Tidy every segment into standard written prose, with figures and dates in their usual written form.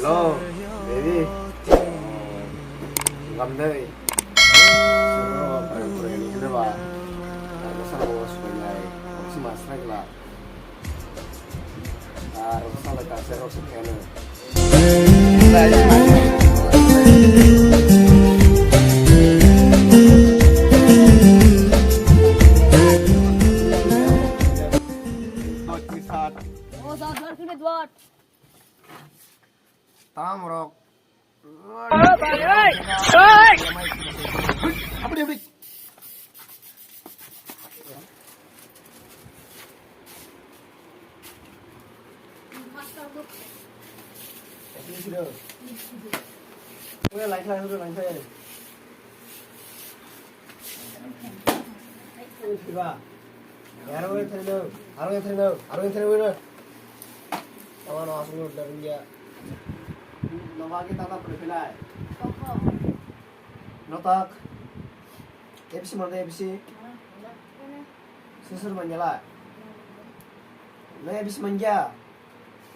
Hello, baby. Ngam đây. Sero pergi ini ba. Aku sama bos pengai. Aku sih mas lagi lah. Aku sama tak sero sekian. Oh, saat berkini buat. Tamrok. Apa dia beli? Ini sudah. Udah lain saya sudah lain saya. Ini sudah. Haru yang terlalu, haru yang terlalu, haru yang terlalu. Taman langsung udah dia. Nawagi tata perpilai. Notak. FC mana FC? Susur manjala. Nah FC manja.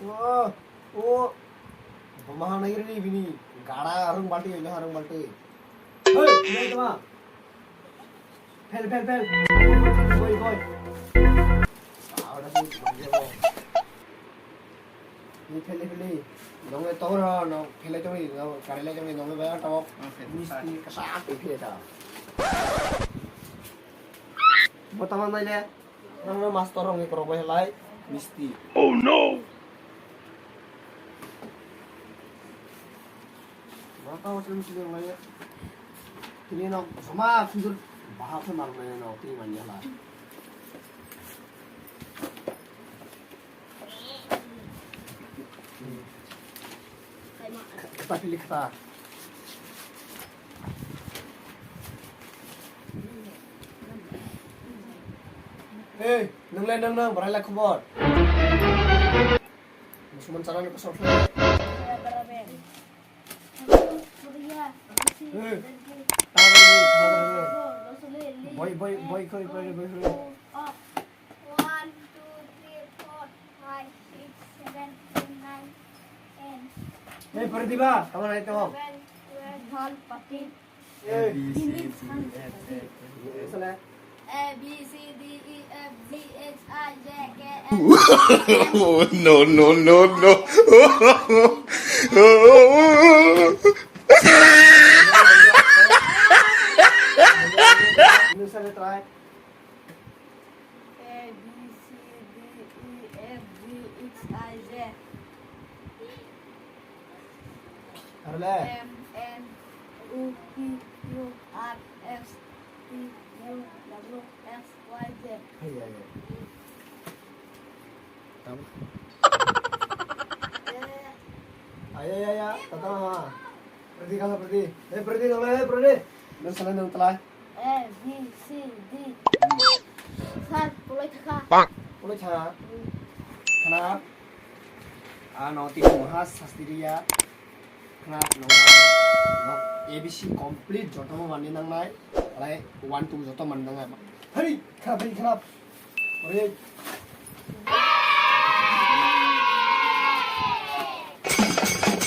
Wah, oh. Pemahan lagi ni bini. Gara harung balti, ini harung balti. Hei, ini cuma. Pel. Boy. Ahora sí, manja. Ini peli. Nongnya tahu lah, nong peli tu ni, nong karela tu ni, nongnya banyak tahu. Mesti kesak peli dah. Pertama ni le, nong master orang ni kerobah lai, mesti. Oh no. Mata macam mesti orang lai. Ini nong semua sudah bahas semua orang nong ti manja lah. Kita pilih kita. Hey, nang, berai kubur. Musuhan cara ni pasal. Hey, tahu ni, boy. 1, 2, 3, 4, 5, 6, 7, 8, 9, 10. Hey, Pratibha, kamu naik tu. 11, 12, 13. Hey, A, B, C, D, E, F, G, H, I, J, K, L. Oh, no. ini saya try. A, B, C, D, E, F, G, H, I, J. Arle. M, N, O, P, Q, R, S, T, U, W, X, Y, Z. Iya. Kamu. Ya. Tata mama. Pergi kalau pergi. Pergi nolai. Dan salah nang telah. A, B, C, D. Sat, pulai thaka. Boleh cara. Kenapa? Nanti muhas sastiria. Kenapa? Nong ABC complete jodoh mau mandi nang nai. Alai 1 2 jodoh mandi nang nai. Hei, kenapa? Boleh.